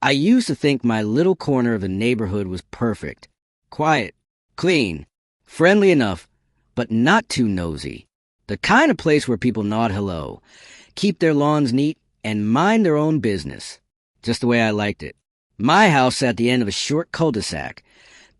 I used to think my little corner of the neighborhood was perfect. Quiet, clean, friendly enough, but not too nosy. The kind of place where people nod hello, keep their lawns neat, and mind their own business. Just the way I liked it. My house sat at the end of a short cul-de-sac,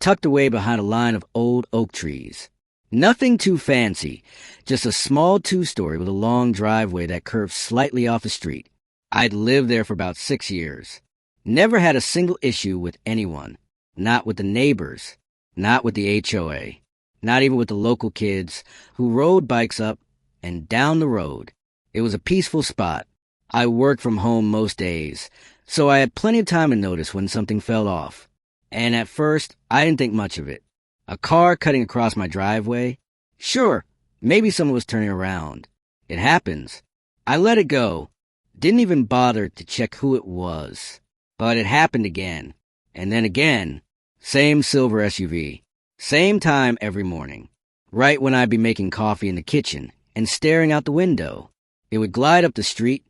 tucked away behind a line of old oak trees. Nothing too fancy, just a small two-story with a long driveway that curved slightly off the street. I'd lived there for about 6 years. Never had a single issue with anyone. Not with the neighbors. Not with the HOA. Not even with the local kids who rode bikes up and down the road. It was a peaceful spot. I worked from home most days, so I had plenty of time to notice when something fell off. And at first, I didn't think much of it. A car cutting across my driveway? Sure, maybe someone was turning around. It happens. I let it go. Didn't even bother to check who it was. But it happened again. And then again. Same silver SUV. Same time every morning. Right when I'd be making coffee in the kitchen and staring out the window. It would glide up the street,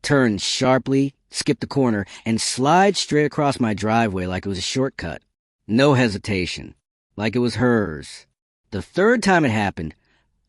turn sharply, skip the corner, and slide straight across my driveway like it was a shortcut. No hesitation. Like it was hers. The third time it happened,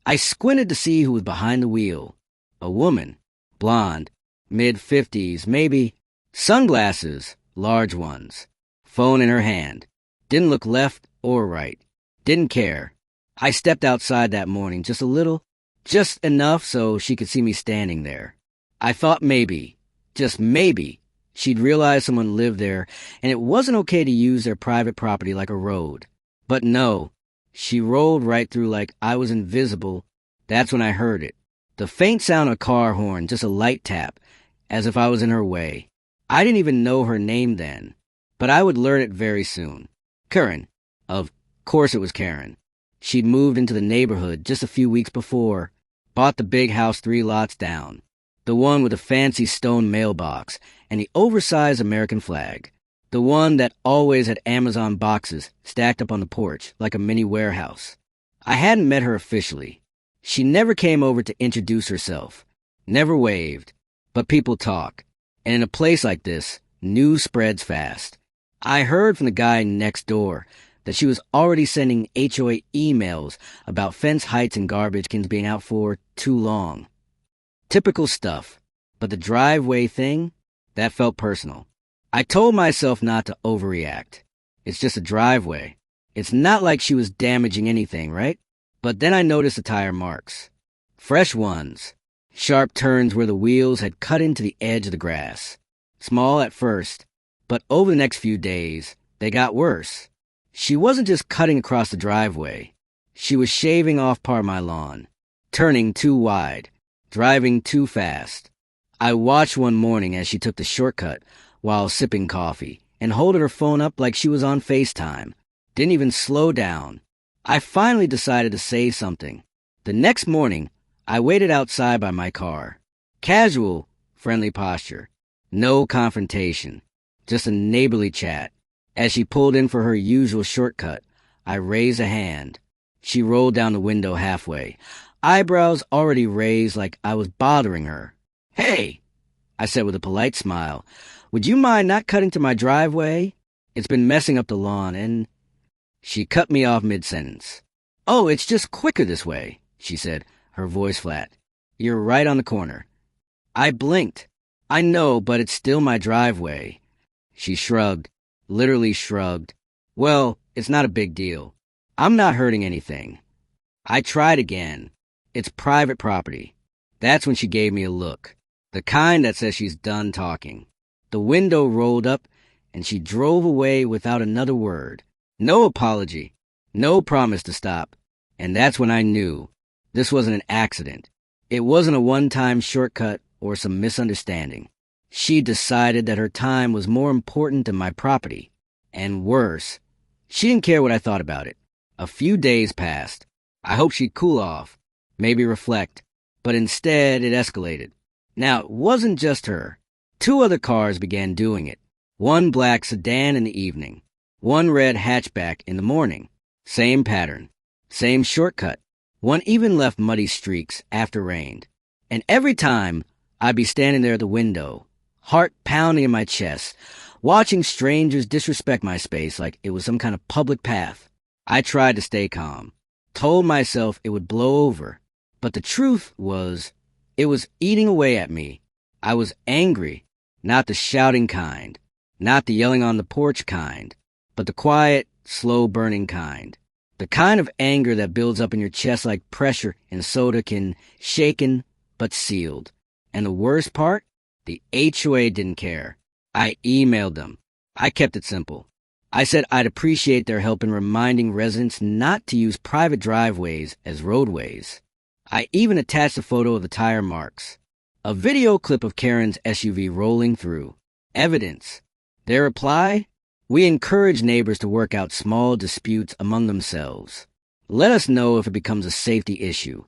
I squinted to see who was behind the wheel. A woman. Blonde. Mid-50s, maybe. Sunglasses. Large ones. Phone in her hand. Didn't look left or right. Didn't care. I stepped outside that morning just a little. Just enough so she could see me standing there. I thought maybe, just maybe, she'd realize someone lived there and it wasn't okay to use their private property like a road. But no, she rolled right through like I was invisible. That's when I heard it. The faint sound of a car horn, just a light tap, as if I was in her way. I didn't even know her name then, but I would learn it very soon. Karen. Of course it was Karen. She'd moved into the neighborhood just a few weeks before, bought the big house 3 lots down, the one with the fancy stone mailbox and the oversized American flag, the one that always had Amazon boxes stacked up on the porch like a mini warehouse. I hadn't met her officially. She never came over to introduce herself, never waved, but people talk, and in a place like this, news spreads fast. I heard from the guy next door that she was already sending HOA emails about fence heights and garbage cans being out for too long. Typical stuff, but the driveway thing, that felt personal. I told myself not to overreact. It's just a driveway. It's not like she was damaging anything, right? But then I noticed the tire marks. Fresh ones. Sharp turns where the wheels had cut into the edge of the grass. Small at first, but over the next few days, they got worse. She wasn't just cutting across the driveway. She was shaving off part of my lawn, turning too wide, driving too fast. I watched one morning as she took the shortcut while sipping coffee and holding her phone up like she was on FaceTime. Didn't even slow down. I finally decided to say something. The next morning, I waited outside by my car. Casual, friendly posture. No confrontation. Just a neighborly chat. As she pulled in for her usual shortcut, I raised a hand. She rolled down the window halfway, eyebrows already raised like I was bothering her. "Hey," I said with a polite smile, "would you mind not cutting to my driveway? It's been messing up the lawn and—" She cut me off mid-sentence. "Oh, it's just quicker this way," she said, her voice flat. "You're right on the corner." I blinked. "I know, but it's still my driveway." She shrugged, literally shrugged. "Well, it's not a big deal. I'm not hurting anything." I tried again. "It's private property." That's when she gave me a look. The kind that says she's done talking. The window rolled up, and she drove away without another word. No apology. No promise to stop. And that's when I knew. This wasn't an accident. It wasn't a one-time shortcut or some misunderstanding. She decided that her time was more important than my property. And worse, she didn't care what I thought about it. A few days passed. I hoped she'd cool off, maybe reflect. But instead, it escalated. Now, it wasn't just her. 2 other cars began doing it. One black sedan in the evening. One red hatchback in the morning. Same pattern. Same shortcut. One even left muddy streaks after rain. And every time, I'd be standing there at the window, heart pounding in my chest, watching strangers disrespect my space like it was some kind of public path. I tried to stay calm, told myself it would blow over, but the truth was, it was eating away at me. I was angry, not the shouting kind, not the yelling on the porch kind, but the quiet, slow-burning kind. The kind of anger that builds up in your chest like pressure in soda can, shaken but sealed. And the worst part? The HOA didn't care. I emailed them. I kept it simple. I said I'd appreciate their help in reminding residents not to use private driveways as roadways. I even attached a photo of the tire marks. A video clip of Karen's SUV rolling through. Evidence. Their reply? We encourage neighbors to work out small disputes among themselves. Let us know if it becomes a safety issue.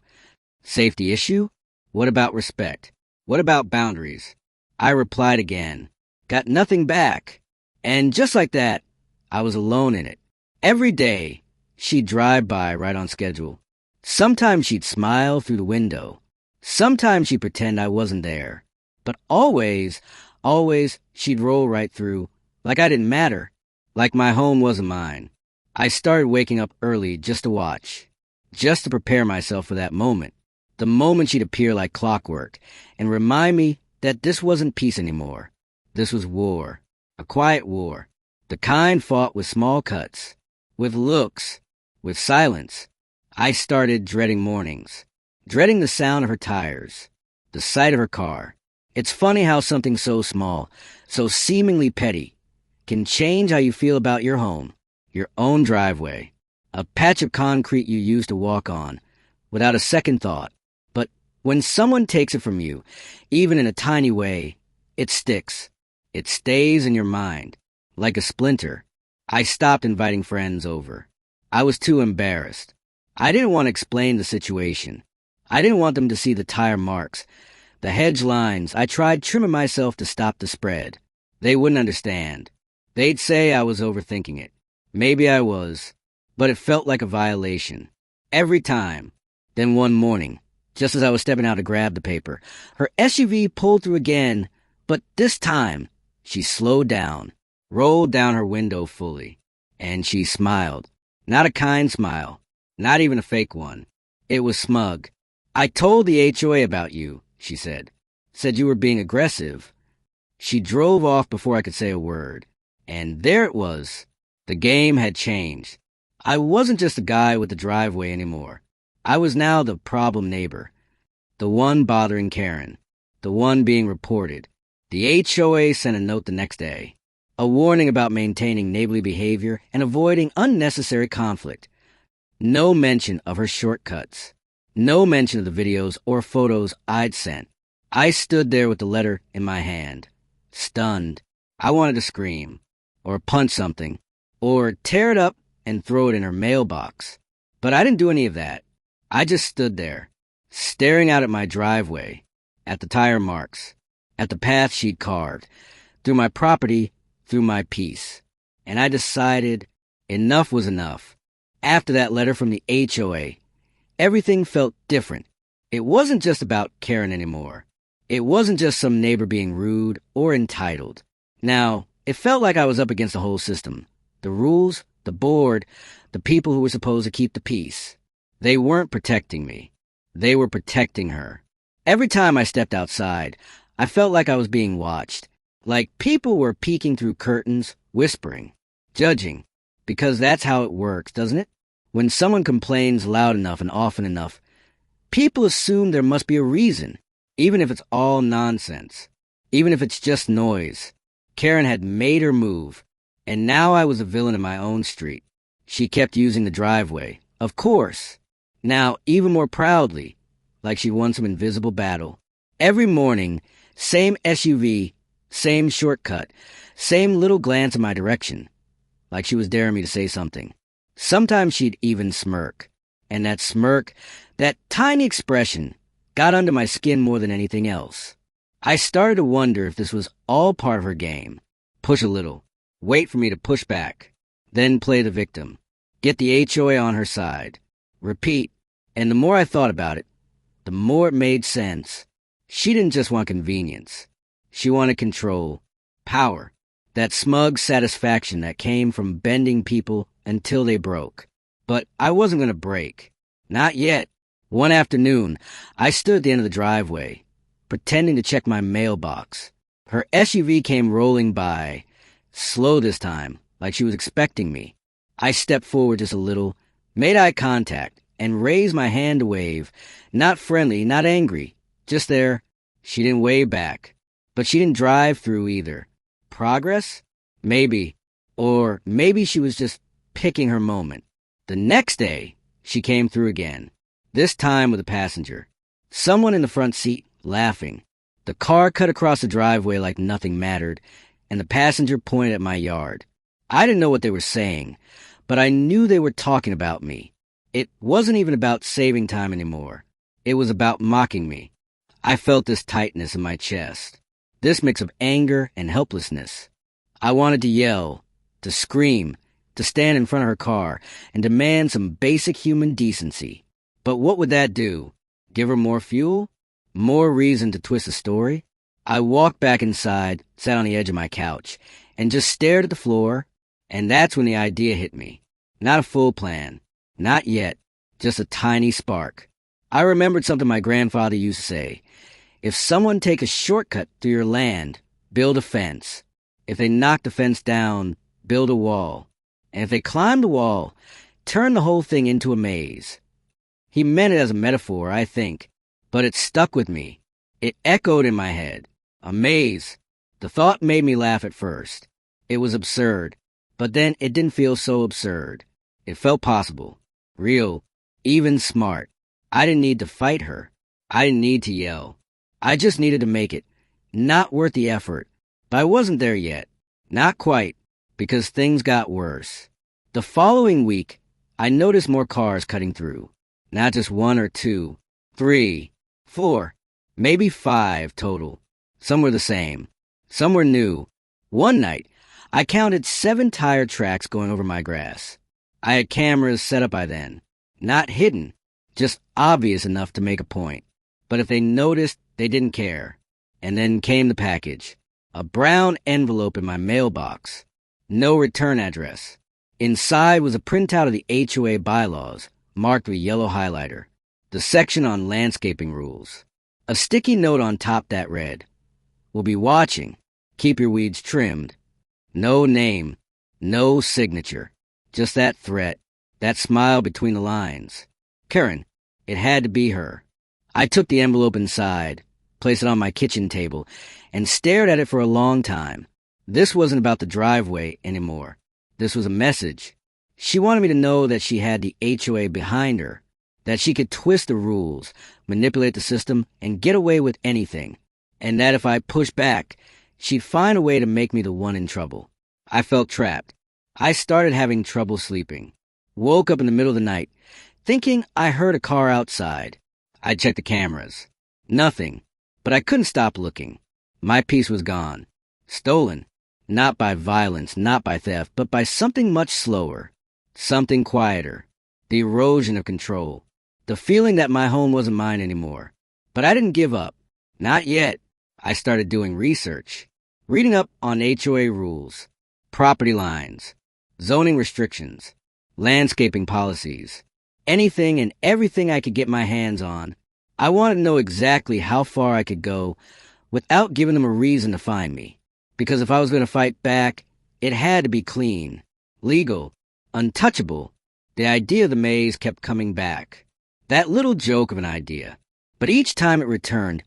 Safety issue? What about respect? What about boundaries? I replied again. Got nothing back. And just like that, I was alone in it. Every day, she'd drive by right on schedule. Sometimes she'd smile through the window. Sometimes she'd pretend I wasn't there. But always, she'd roll right through, like I didn't matter, like my home wasn't mine. I started waking up early just to watch, just to prepare myself for that moment. The moment she'd appear like clockwork and remind me that this wasn't peace anymore. This was war, a quiet war, the kind fought with small cuts, with looks, with silence. I started dreading mornings, dreading the sound of her tires, the sight of her car. It's funny how something so small, so seemingly petty, can change how you feel about your home, your own driveway, a patch of concrete you used to walk on, without a second thought. But when someone takes it from you, even in a tiny way, it sticks. It stays in your mind, like a splinter. I stopped inviting friends over. I was too embarrassed. I didn't want to explain the situation. I didn't want them to see the tire marks, the hedge lines. I tried trimming myself to stop the spread. They wouldn't understand. They'd say I was overthinking it. Maybe I was, but it felt like a violation. Every time. Then one morning, just as I was stepping out to grab the paper, her SUV pulled through again, but this time, she slowed down, rolled down her window fully, and she smiled. Not a kind smile, not even a fake one. It was smug. I told the HOA about you, she said. Said you were being aggressive. She drove off before I could say a word. And there it was. The game had changed. I wasn't just a guy with the driveway anymore. I was now the problem neighbor. The one bothering Karen. The one being reported. The HOA sent a note the next day. A warning about maintaining neighborly behavior and avoiding unnecessary conflict. No mention of her shortcuts. No mention of the videos or photos I'd sent. I stood there with the letter in my hand. Stunned. I wanted to scream. Or punch something. Or tear it up and throw it in her mailbox. But I didn't do any of that. I just stood there, staring out at my driveway, at the tire marks, at the path she'd carved, through my property, through my peace. And I decided enough was enough. After that letter from the HOA, everything felt different. It wasn't just about Karen anymore. It wasn't just some neighbor being rude or entitled. Now, it felt like I was up against the whole system. The rules, the board, the people who were supposed to keep the peace. They weren't protecting me. They were protecting her. Every time I stepped outside, I felt like I was being watched. Like people were peeking through curtains, whispering, judging. Because that's how it works, doesn't it? When someone complains loud enough and often enough, people assume there must be a reason, even if it's all nonsense, even if it's just noise. Karen had made her move, and now I was a villain in my own street. She kept using the driveway, of course. Now, even more proudly, like she won some invisible battle. Every morning, same SUV, same shortcut, same little glance in my direction, like she was daring me to say something. Sometimes she'd even smirk. And that smirk, that tiny expression, got under my skin more than anything else. I started to wonder if this was all part of her game. Push a little, wait for me to push back, then play the victim, get the HOA on her side, repeat. And the more I thought about it, the more it made sense. She didn't just want convenience. She wanted control, power. That smug satisfaction that came from bending people until they broke. But I wasn't going to break. Not yet. One afternoon, I stood at the end of the driveway, pretending to check my mailbox. Her SUV came rolling by, slow this time, like she was expecting me. I stepped forward just a little, made eye contact, and raised my hand to wave. Not friendly, not angry, just there. She didn't wave back, but she didn't drive through either. Progress? Maybe. Or maybe she was just picking her moment. The next day, she came through again, this time with a passenger. Someone in the front seat, laughing. The car cut across the driveway like nothing mattered, and the passenger pointed at my yard. I didn't know what they were saying, but I knew they were talking about me. It wasn't even about saving time anymore. It was about mocking me. I felt this tightness in my chest, this mix of anger and helplessness. I wanted to yell, to scream, to stand in front of her car and demand some basic human decency. But what would that do? Give her more fuel? More reason to twist the story? I walked back inside, sat on the edge of my couch, and just stared at the floor, and that's when the idea hit me. Not a full plan. Not yet. Just a tiny spark. I remembered something my grandfather used to say. If someone take a shortcut through your land, build a fence. If they knock the fence down, build a wall. And if they climb the wall, turn the whole thing into a maze. He meant it as a metaphor, I think, but it stuck with me. It echoed in my head. A maze. The thought made me laugh at first. It was absurd, but then it didn't feel so absurd. It felt possible, real, even smart. I didn't need to fight her. I didn't need to yell. I just needed to make it. Not worth the effort. But I wasn't there yet. Not quite, because things got worse. The following week, I noticed more cars cutting through. Not just 1 or 2, 3, 4, maybe 5 total. Some were the same. Some were new. One night, I counted 7 tire tracks going over my grass. I had cameras set up by then. Not hidden, just obvious enough to make a point. But if they noticed, they didn't care. And then came the package. A brown envelope in my mailbox. No return address. Inside was a printout of the HOA bylaws, marked with yellow highlighter. The section on landscaping rules. A sticky note on top that read, "We'll be watching. Keep your weeds trimmed." No name. No signature. Just that threat. That smile between the lines. Karen. It had to be her. I took the envelope inside, placed it on my kitchen table, and stared at it for a long time. This wasn't about the driveway anymore. This was a message. She wanted me to know that she had the HOA behind her, that she could twist the rules, manipulate the system, and get away with anything, and that if I pushed back, she'd find a way to make me the one in trouble. I felt trapped. I started having trouble sleeping. Woke up in the middle of the night, thinking I heard a car outside. I checked the cameras. Nothing. But I couldn't stop looking. My peace was gone. Stolen. Not by violence, not by theft, but by something much slower. Something quieter. The erosion of control. The feeling that my home wasn't mine anymore. But I didn't give up. Not yet. I started doing research. Reading up on HOA rules. Property lines. Zoning restrictions. Landscaping policies. Anything and everything I could get my hands on. I wanted to know exactly how far I could go without giving them a reason to find me. Because if I was going to fight back, it had to be clean, legal, untouchable. The idea of the maze kept coming back. That little joke of an idea. But each time it returned,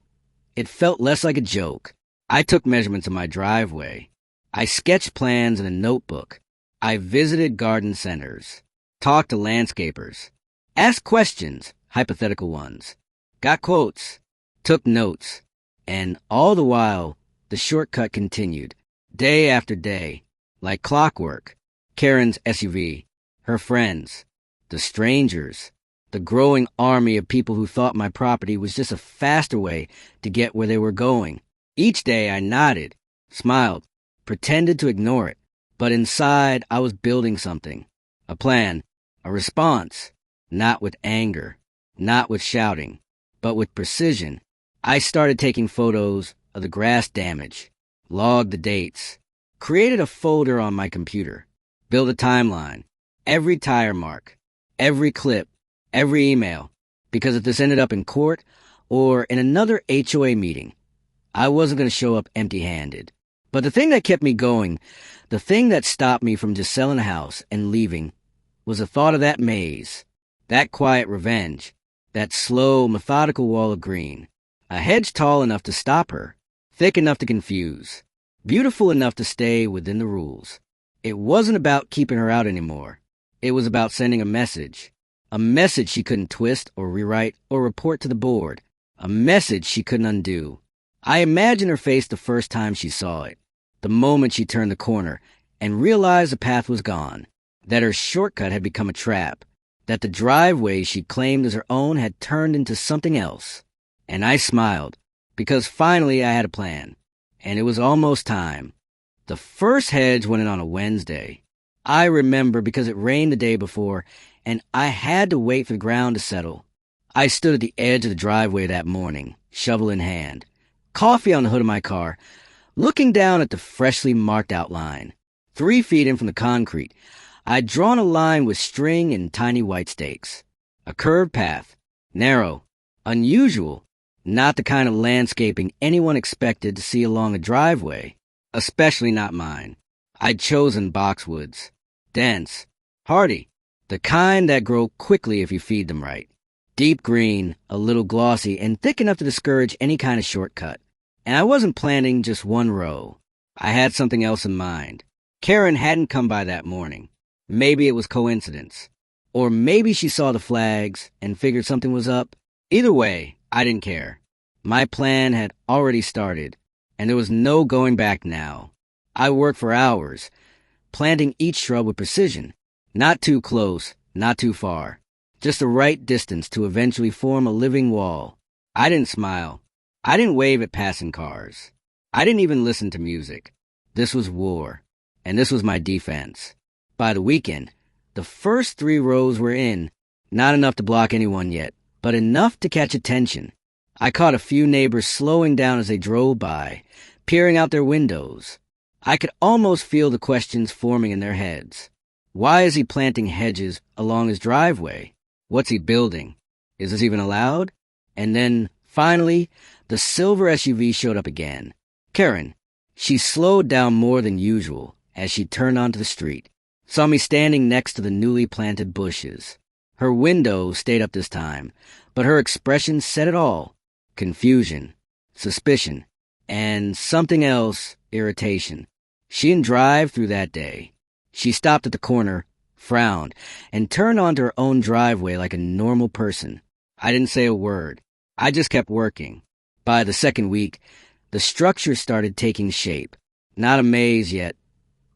it felt less like a joke. I took measurements of my driveway. I sketched plans in a notebook. I visited garden centers, talked to landscapers, asked questions, hypothetical ones, got quotes, took notes, and all the while, the shortcut continued, day after day, like clockwork. Karen's SUV, her friends, the strangers, the growing army of people who thought my property was just a faster way to get where they were going. Each day I nodded, smiled, pretended to ignore it, but inside I was building something, a plan, a response, not with anger, not with shouting, but with precision. I started taking photos of the grass damage, logged the dates, Created a folder on my computer. Built a timeline. Every tire mark. Every clip. Every email. Because if this ended up in court or in another HOA meeting, I wasn't going to show up empty-handed. But the thing that kept me going, the thing that stopped me from just selling a house and leaving, was the thought of that maze, that quiet revenge, that slow, methodical wall of green, a hedge tall enough to stop her, thick enough to confuse, beautiful enough to stay within the rules. It wasn't about keeping her out anymore. It was about sending a message she couldn't twist or rewrite or report to the board, a message she couldn't undo. I imagined her face the first time she saw it, the moment she turned the corner and realized the path was gone, that her shortcut had become a trap, that the driveway she claimed as her own had turned into something else. And I smiled, because finally I had a plan, and it was almost time. The first hedge went in on a Wednesday. I remember because it rained the day before, and I had to wait for the ground to settle. I stood at the edge of the driveway that morning, shovel in hand, coffee on the hood of my car, looking down at the freshly marked outline. 3 feet in from the concrete, I'd drawn a line with string and tiny white stakes. A curved path, narrow, unusual, not the kind of landscaping anyone expected to see along a driveway, especially not mine. I'd chosen boxwoods, dense, hardy, the kind that grow quickly if you feed them right. Deep green, a little glossy, and thick enough to discourage any kind of shortcut. And I wasn't planting just one row. I had something else in mind. Karen hadn't come by that morning. Maybe it was coincidence. Or maybe she saw the flags and figured something was up. Either way, I didn't care. My plan had already started, and there was no going back now. I worked for hours, planting each shrub with precision. Not too close, not too far. Just the right distance to eventually form a living wall. I didn't smile. I didn't wave at passing cars. I didn't even listen to music. This was war, and this was my defense. By the weekend, the first 3 rows were in, not enough to block anyone yet, but enough to catch attention. I caught a few neighbors slowing down as they drove by, peering out their windows. I could almost feel the questions forming in their heads. Why is he planting hedges along his driveway? What's he building? Is this even allowed? And then, finally, the silver SUV showed up again. Karen. She slowed down more than usual as she turned onto the street, saw me standing next to the newly planted bushes. Her window stayed up this time, but her expression said it all. Confusion, suspicion, and something else, irritation. She didn't drive through that day. She stopped at the corner, frowned, and turned onto her own driveway like a normal person. I didn't say a word. I just kept working. By the second week, the structure started taking shape. Not a maze yet,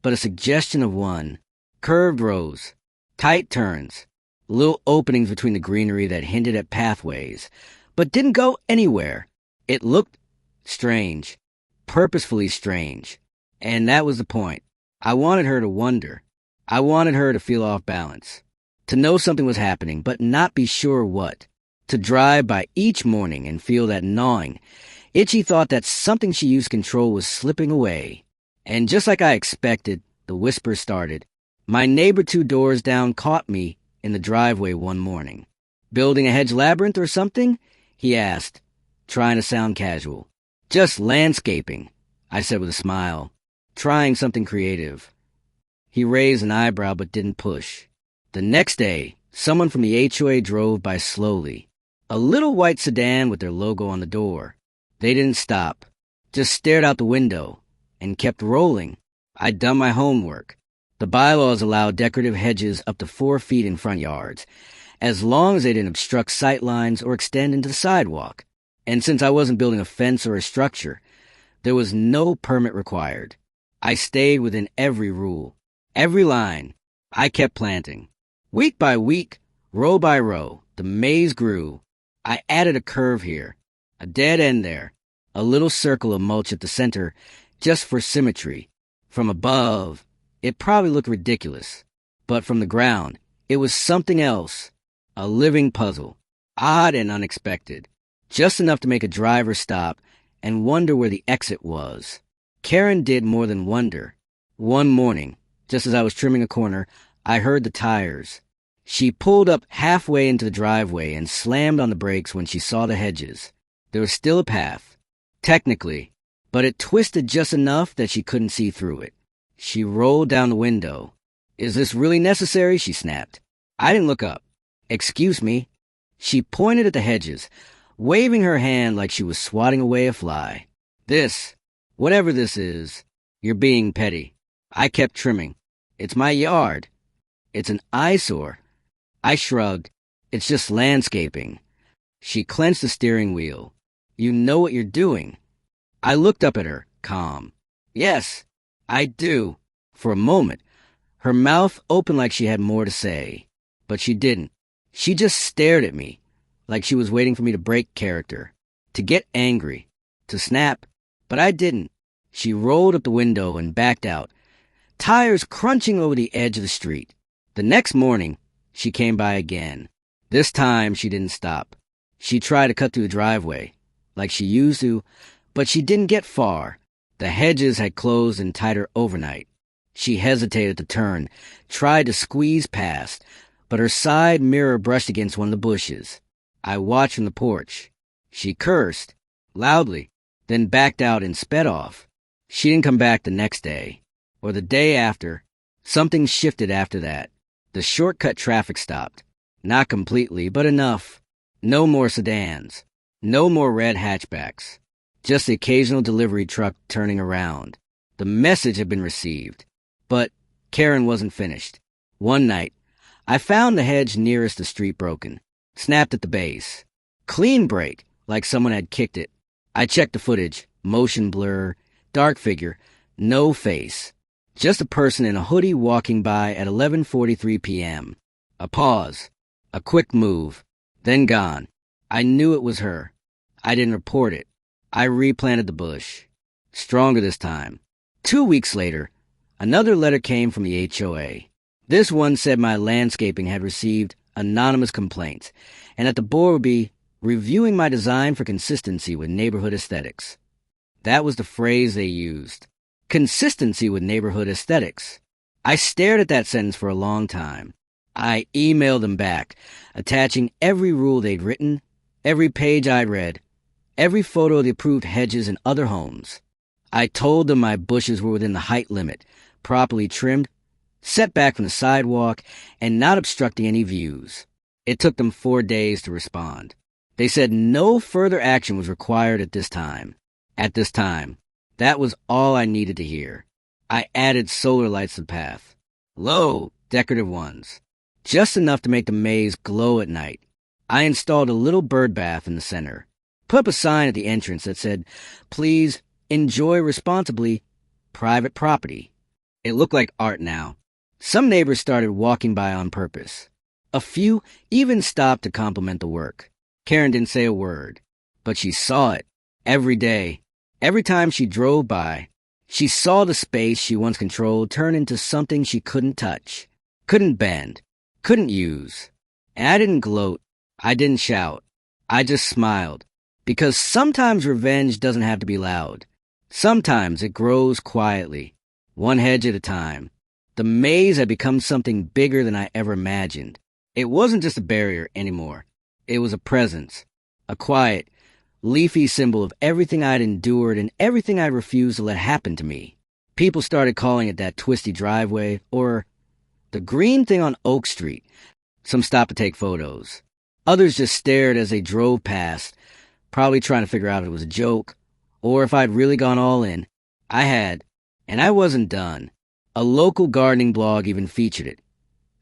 but a suggestion of one. Curved rows, tight turns, little openings between the greenery that hinted at pathways, but didn't go anywhere. It looked strange, purposefully strange. And that was the point. I wanted her to wonder. I wanted her to feel off balance. To know something was happening, but not be sure what. To drive by each morning and feel that gnawing, itchy thought that something she used to control was slipping away. And just like I expected, the whispers started. My neighbor 2 doors down caught me in the driveway one morning. "Building a hedge labyrinth or something?" he asked, trying to sound casual. "Just landscaping," I said with a smile. Trying something creative. He raised an eyebrow but didn't push. The next day, someone from the HOA drove by slowly. A little white sedan with their logo on the door. They didn't stop, just stared out the window, and kept rolling. I'd done my homework. The bylaws allow decorative hedges up to 4 feet in front yards, as long as they didn't obstruct sight lines or extend into the sidewalk. And since I wasn't building a fence or a structure, there was no permit required. I stayed within every rule, every line. I kept planting. Week by week, row by row, the maze grew. I added a curve here, a dead end there, a little circle of mulch at the center, just for symmetry. From above, it probably looked ridiculous. But from the ground, it was something else. A living puzzle. Odd and unexpected. Just enough to make a driver stop and wonder where the exit was. Karen did more than wonder. One morning, just as I was trimming a corner, I heard the tires. She pulled up halfway into the driveway and slammed on the brakes when she saw the hedges. There was still a path, technically, but it twisted just enough that she couldn't see through it. She rolled down the window. "Is this really necessary?" she snapped. I didn't look up. "Excuse me." She pointed at the hedges, waving her hand like she was swatting away a fly. Whatever this is, you're being petty." I kept trimming. "It's my yard. It's an eyesore." I shrugged. "It's just landscaping." She clenched the steering wheel. "You know what you're doing." I looked up at her, calm. "Yes, I do." For a moment, her mouth opened like she had more to say. But she didn't. She just stared at me, like she was waiting for me to break character, to get angry, to snap. But I didn't. She rolled up the window and backed out, tires crunching over the edge of the street. The next morning, she came by again. This time, she didn't stop. She tried to cut through the driveway, like she used to, but she didn't get far. The hedges had closed in tighter overnight. She hesitated to turn, tried to squeeze past, but her side mirror brushed against one of the bushes. I watched from the porch. She cursed, loudly, then backed out and sped off. She didn't come back the next day, or the day after. Something shifted after that. The shortcut traffic stopped. Not completely, but enough. No more sedans. No more red hatchbacks. Just the occasional delivery truck turning around. The message had been received. But Karen wasn't finished. One night, I found the hedge nearest the street broken. Snapped at the base. Clean break, like someone had kicked it. I checked the footage. Motion blur. Dark figure. No face. Just a person in a hoodie walking by at 11:43 p.m. A pause. A quick move. Then gone. I knew it was her. I didn't report it. I replanted the bush. Stronger this time. 2 weeks later, another letter came from the HOA. This one said my landscaping had received anonymous complaints, and that the board would be reviewing my design for consistency with neighborhood aesthetics. That was the phrase they used. Consistency with neighborhood aesthetics. I stared at that sentence for a long time. I emailed them back, attaching every rule they'd written, every page I'd read, every photo of the approved hedges and other homes. I told them my bushes were within the height limit, properly trimmed, set back from the sidewalk, and not obstructing any views. It took them 4 days to respond. They said no further action was required at this time. At this time. That was all I needed to hear. I added solar lights to the path. Low, decorative ones. Just enough to make the maze glow at night. I installed a little bird bath in the center. Put up a sign at the entrance that said, "Please enjoy responsibly, private property." It looked like art now. Some neighbors started walking by on purpose. A few even stopped to compliment the work. Karen didn't say a word, but she saw it every day. Every time she drove by, she saw the space she once controlled turn into something she couldn't touch, couldn't bend, couldn't use. And I didn't gloat. I didn't shout. I just smiled. Because sometimes revenge doesn't have to be loud. Sometimes it grows quietly, one hedge at a time. The maze had become something bigger than I ever imagined. It wasn't just a barrier anymore. It was a presence, a quiet, leafy symbol of everything I'd endured and everything I'd refused to let happen to me. People started calling it that twisty driveway, or the green thing on Oak Street. Some stopped to take photos. Others just stared as they drove past, probably trying to figure out if it was a joke, or if I'd really gone all in. I had, and I wasn't done. A local gardening blog even featured it.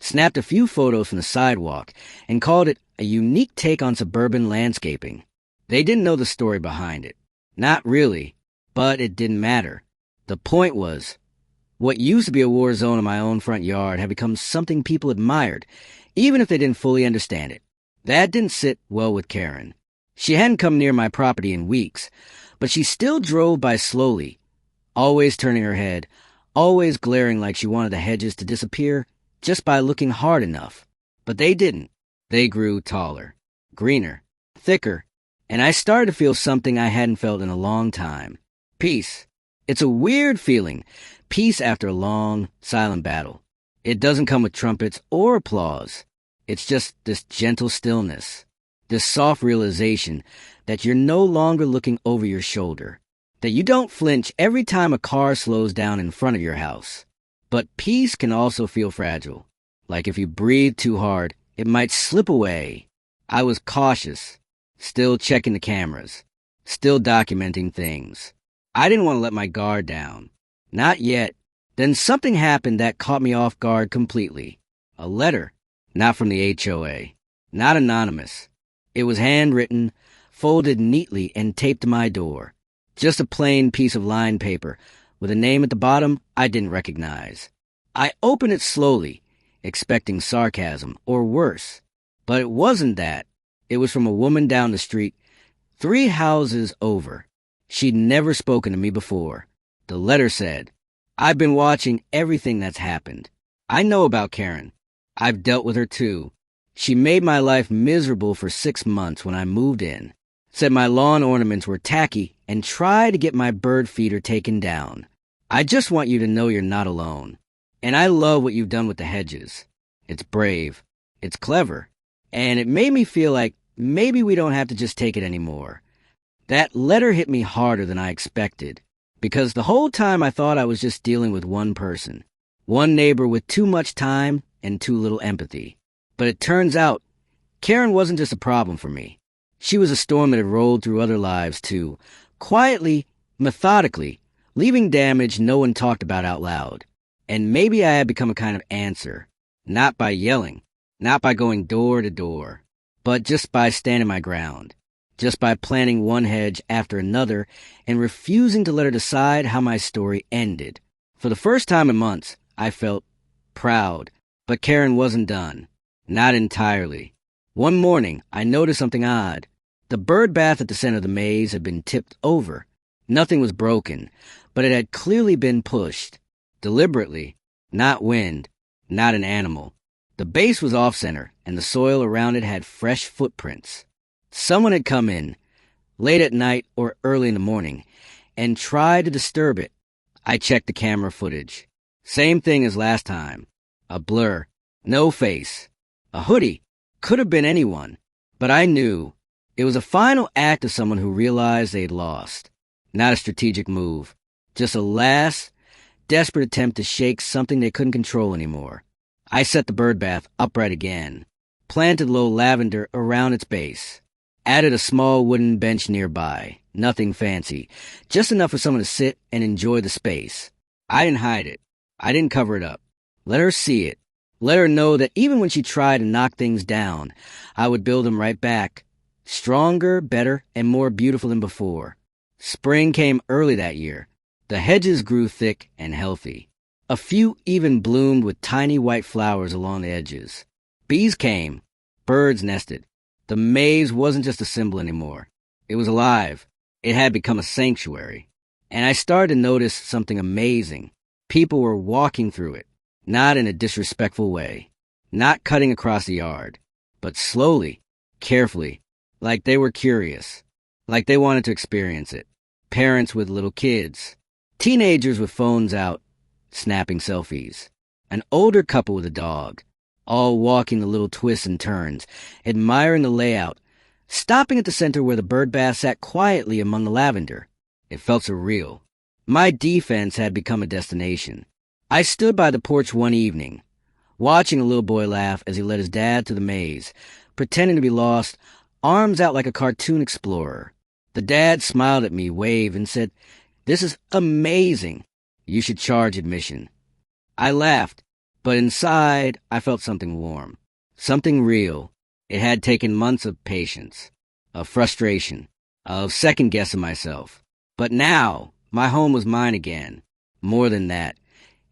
Snapped a few photos from the sidewalk and called it a unique take on suburban landscaping. They didn't know the story behind it. Not really, but it didn't matter. The point was, what used to be a war zone in my own front yard had become something people admired, even if they didn't fully understand it. That didn't sit well with Karen. She hadn't come near my property in weeks, but she still drove by slowly, always turning her head, always glaring like she wanted the hedges to disappear just by looking hard enough. But they didn't. They grew taller, greener, thicker, and I started to feel something I hadn't felt in a long time. Peace. It's a weird feeling, peace after a long, silent battle. It doesn't come with trumpets or applause. It's just this gentle stillness, this soft realization that you're no longer looking over your shoulder, that you don't flinch every time a car slows down in front of your house. But peace can also feel fragile. Like if you breathe too hard, it might slip away. I was cautious, still checking the cameras, still documenting things. I didn't want to let my guard down. Not yet. Then something happened that caught me off guard completely. A letter. Not from the HOA. Not anonymous. It was handwritten, folded neatly and taped to my door. Just a plain piece of lined paper, with a name at the bottom I didn't recognize. I opened it slowly, expecting sarcasm, or worse. But it wasn't that. It was from a woman down the street, 3 houses over. She'd never spoken to me before. The letter said, "I've been watching everything that's happened. I know about Karen. I've dealt with her too. She made my life miserable for 6 months when I moved in. Said my lawn ornaments were tacky and tried to get my bird feeder taken down. I just want you to know you're not alone. And I love what you've done with the hedges. It's brave. It's clever. And it made me feel like maybe we don't have to just take it anymore." That letter hit me harder than I expected, because the whole time I thought I was just dealing with one person, one neighbor with too much time and too little empathy. But it turns out, Karen wasn't just a problem for me. She was a storm that had rolled through other lives too, quietly, methodically, leaving damage no one talked about out loud. And maybe I had become a kind of answer, not by yelling, not by going door to door, but just by standing my ground, just by planting one hedge after another and refusing to let her decide how my story ended. For the first time in months, I felt proud, but Karen wasn't done. Not entirely. One morning, I noticed something odd. The bird bath at the center of the maze had been tipped over. Nothing was broken, but it had clearly been pushed. Deliberately. Not wind. Not an animal. The base was off-center, and the soil around it had fresh footprints. Someone had come in, late at night or early in the morning, and tried to disturb it. I checked the camera footage. Same thing as last time. A blur. No face. A hoodie. Could have been anyone. But I knew. It was a final act of someone who realized they'd lost. Not a strategic move. Just a last, desperate attempt to shake something they couldn't control anymore. I set the bird bath upright again. Planted low lavender around its base. Added a small wooden bench nearby. Nothing fancy. Just enough for someone to sit and enjoy the space. I didn't hide it. I didn't cover it up. Let her see it. Let her know that even when she tried to knock things down, I would build them right back. Stronger, better, and more beautiful than before. Spring came early that year. The hedges grew thick and healthy. A few even bloomed with tiny white flowers along the edges. Bees came. Birds nested. The maze wasn't just a symbol anymore. It was alive. It had become a sanctuary. And I started to notice something amazing. People were walking through it, not in a disrespectful way, not cutting across the yard, but slowly, carefully, like they were curious, like they wanted to experience it. Parents with little kids, teenagers with phones out, snapping selfies, an older couple with a dog, all walking the little twists and turns, admiring the layout, stopping at the center where the bird bath sat quietly among the lavender. It felt surreal. My defense had become a destination. I stood by the porch one evening, watching a little boy laugh as he led his dad to the maze, pretending to be lost, arms out like a cartoon explorer. The dad smiled at me, waved, and said, "This is amazing. You should charge admission." I laughed. But inside, I felt something warm, something real. It had taken months of patience, of frustration, of second-guessing myself. But now, my home was mine again. More than that,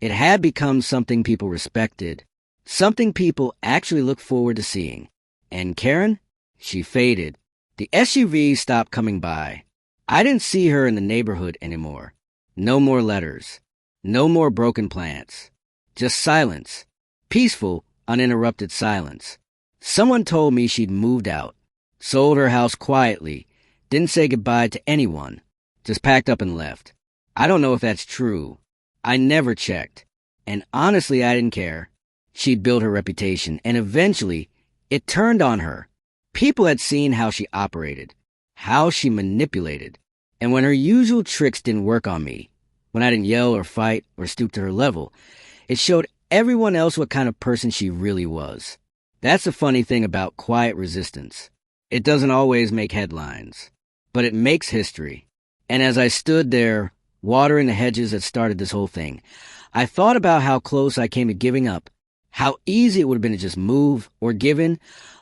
it had become something people respected, something people actually looked forward to seeing. And Karen? She faded. The SUV stopped coming by. I didn't see her in the neighborhood anymore. No more letters. No more broken plants. Just silence. Peaceful, uninterrupted silence. Someone told me she'd moved out, sold her house quietly, didn't say goodbye to anyone, just packed up and left. I don't know if that's true. I never checked. And honestly, I didn't care. She'd built her reputation, and eventually, it turned on her. People had seen how she operated, how she manipulated. And when her usual tricks didn't work on me, when I didn't yell or fight or stoop to her level, it showed everyone else what kind of person she really was. That's the funny thing about quiet resistance. It doesn't always make headlines, but it makes history. And as I stood there, watering the hedges that started this whole thing, I thought about how close I came to giving up, how easy it would have been to just move or give in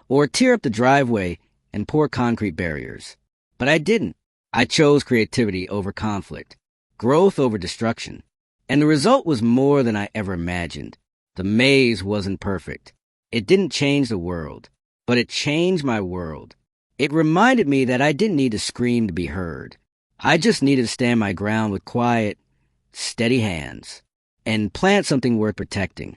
or tear up the driveway and pour concrete barriers. But I didn't. I chose creativity over conflict, growth over destruction. And the result was more than I ever imagined. The maze wasn't perfect. It didn't change the world, but it changed my world. It reminded me that I didn't need to scream to be heard. I just needed to stand my ground with quiet, steady hands and plant something worth protecting.